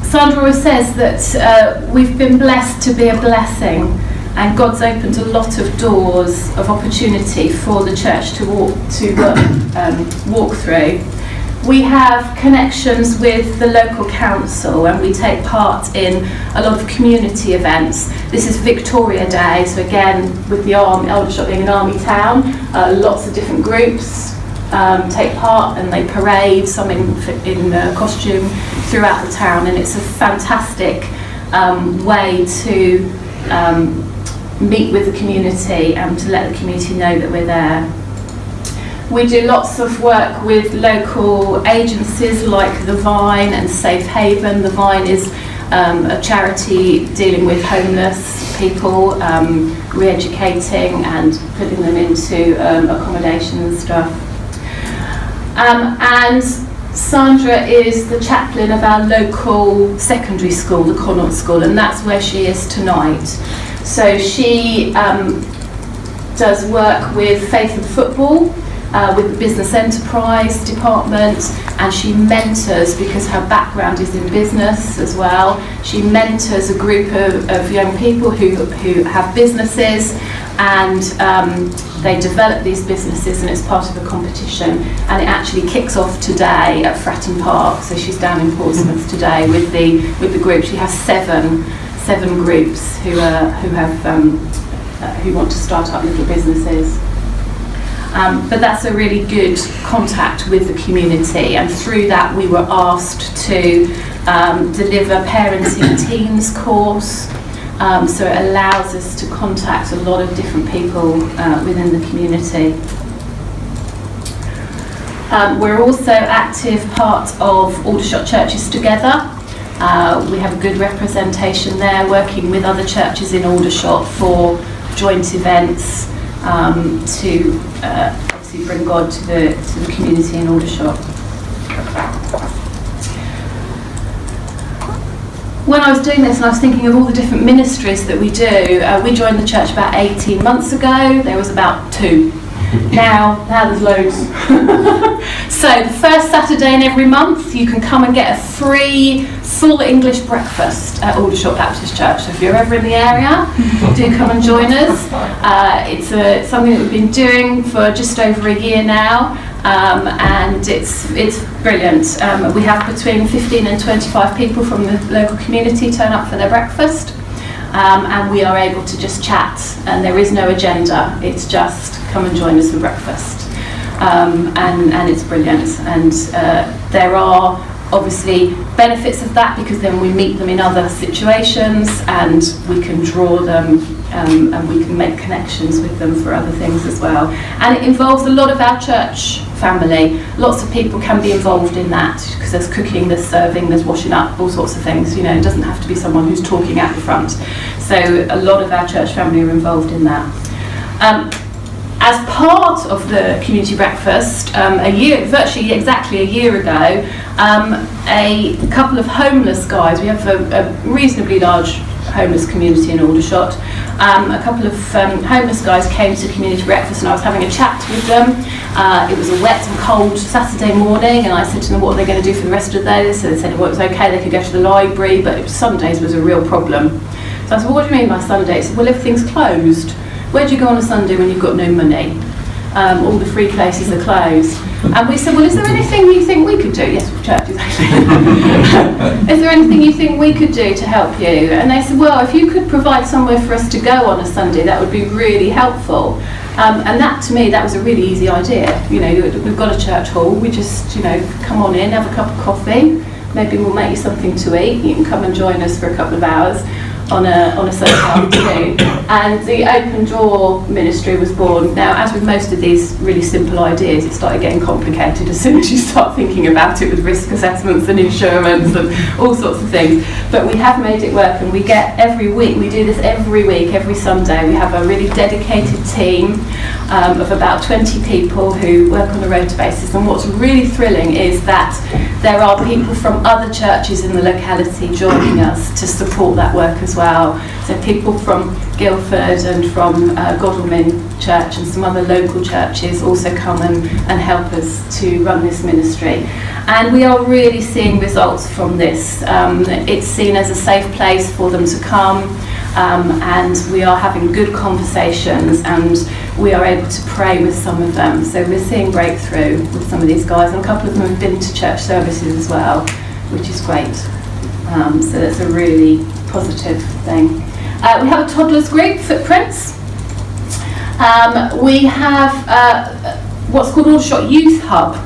Sandra always says that we've been blessed to be a blessing, and God's opened a lot of doors of opportunity for the church to walk through. We have connections with the local council, and we take part in a lot of community events. This is Victoria Day, so again, with the army, Aldershot being an army town, lots of different groups take part, and they parade, some in costume throughout the town, and it's a fantastic way to meet with the community and to let the community know that we're there. We do lots of work with local agencies like The Vine and Safe Haven. The Vine is a charity dealing with homeless people, re-educating and putting them into accommodation and stuff. And Sandra is the chaplain of our local secondary school, the Connaught School, and that's where she is tonight. So she does work with Faith and Football, with the business enterprise department, and she mentors, because her background is in business as well. She mentors a group of young people who have businesses, and they develop these businesses, and it's part of a competition, and it actually kicks off today at Fratton Park. So she's down in Portsmouth today with the group. She has seven groups who want to start up little businesses. But that's a really good contact with the community, and through that we were asked to deliver Parenting Teens course, so it allows us to contact a lot of different people within the community. We're also active part of Aldershot Churches Together. We have a good representation there, working with other churches in Aldershot for joint events to obviously bring God to the community in Aldershot. When I was doing this and I was thinking of all the different ministries that we do, we joined the church about 18 months ago. There was about 2. Now there's loads. So the first Saturday in every month you can come and get a free full English breakfast at Aldershot Baptist Church. So if you're ever in the area, do come and join us. It's something that we've been doing for just over a year now, and it's brilliant. We have between 15 and 25 people from the local community turn up for their breakfast. And we are able to just chat, and there is no agenda, it's just come and join us for breakfast, and it's brilliant, and there are obviously benefits of that, because then we meet them in other situations and we can draw them, and we can make connections with them for other things as well. And it involves a lot of our church family. Lots of people can be involved in that, because there's cooking, there's serving, there's washing up, all sorts of things. You know, it doesn't have to be someone who's talking at the front. So a lot of our church family are involved in that. As part of the community breakfast, virtually exactly a year ago, a couple of homeless guys, we have a reasonably large homeless community in Aldershot, a couple of homeless guys came to community breakfast, and I was having a chat with them. It was a wet and cold Saturday morning, and I said to them what are they going to do for the rest of the day. So they said, well, it was okay, they could go to the library, but Sundays was a real problem. So I said, well, what do you mean by Sunday? He said, well, everything's closed. Where do you go on a Sunday when you've got no money? All the free places are closed. And we said, well, is there anything you think we could do? Yes, church, exactly. Is there anything you think we could do to help you? And they said, well, if you could provide somewhere for us to go on a Sunday, that would be really helpful. And that, to me, that was a really easy idea. You know, we've got a church hall. We just, come on in, have a cup of coffee. Maybe we'll make you something to eat. You can come and join us for a couple of hours on a Sunday afternoon. And the Open Door ministry was born. Now, as with most of these really simple ideas, it started getting complicated as soon as you start thinking about it, with risk assessments and insurance and all sorts of things. But we have made it work, and we get every week, we do this every week, every Sunday. We have a really dedicated team of about 20 people who work on a rota basis. And what's really thrilling is that there are people from other churches in the locality joining us to support that work as well. So people from Guildford and from Godalming Church and some other local churches also come and help us to run this ministry. And we are really seeing results from this. It's seen as a safe place for them to come, and we are having good conversations, and we are able to pray with some of them. So we're seeing breakthrough with some of these guys, and a couple of them have been to church services as well, which is great. So that's a really positive thing. We have a toddlers group, Footprints. We have what's called Aldershot Youth Hub.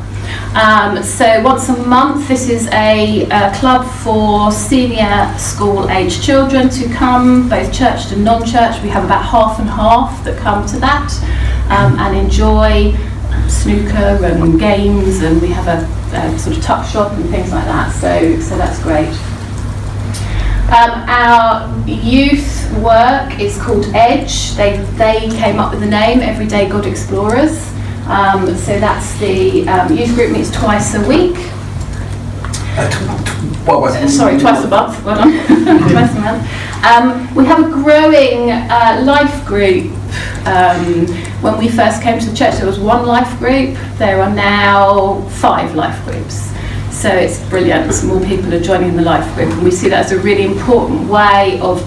So once a month, this is a club for senior school aged children to come, both church and non-church. We have about half and half that come to that and enjoy snooker and games, and we have a sort of tuck shop and things like that, so that's great. Our youth work is called Edge. They came up with the name Everyday God Explorers. So that's the youth group meets twice a week. Twice a month. Well done. Twice a month. We have a growing life group. When we first came to the church, there was one life group. There are now 5 life groups. So it's brilliant. More people are joining the life group, and we see that as a really important way of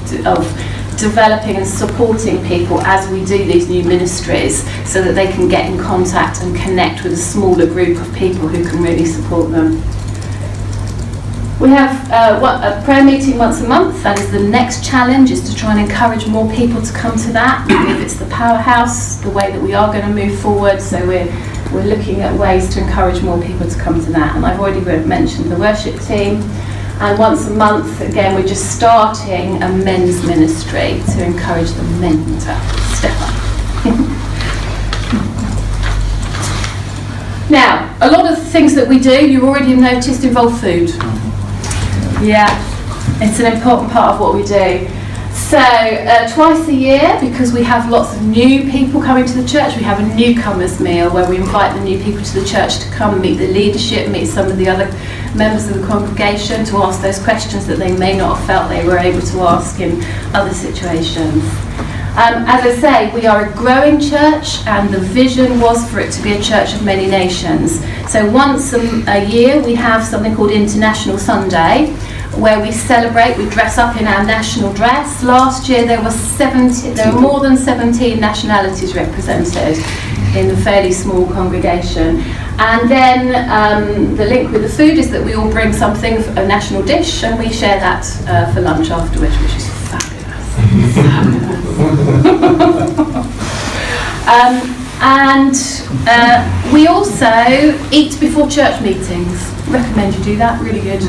developing and supporting people as we do these new ministries, so that they can get in contact and connect with a smaller group of people who can really support them. We have a prayer meeting once a month. That is the next challenge, is to try and encourage more people to come to that. We believe it's the powerhouse, the way that we are going to move forward, so we're looking at ways to encourage more people to come to that. And I've already mentioned the worship team. And once a month, again, we're just starting a men's ministry to encourage the men to step up. Now, a lot of the things that we do, you already have noticed, involve food. Yeah, it's an important part of what we do. So twice a year, because we have lots of new people coming to the church, we have a newcomers meal where we invite the new people to the church to come meet the leadership, meet some of the other members of the congregation, to ask those questions that they may not have felt they were able to ask in other situations. As I say, we are a growing church, and the vision was for it to be a church of many nations. So once a year we have something called International Sunday, where we celebrate, we dress up in our national dress. Last year there were more than 17 nationalities represented in a fairly small congregation. And then the link with the food is that we all bring something, a national dish, and we share that for lunch afterwards, which is fabulous. And we also eat before church meetings. Recommend you do that, really good.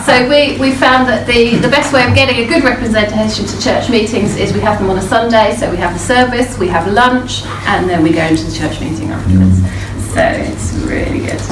So we found that the best way of getting a good representation to church meetings is we have them on a Sunday. So we have the service, we have lunch, and then we go into the church meeting afterwards. So it's really good.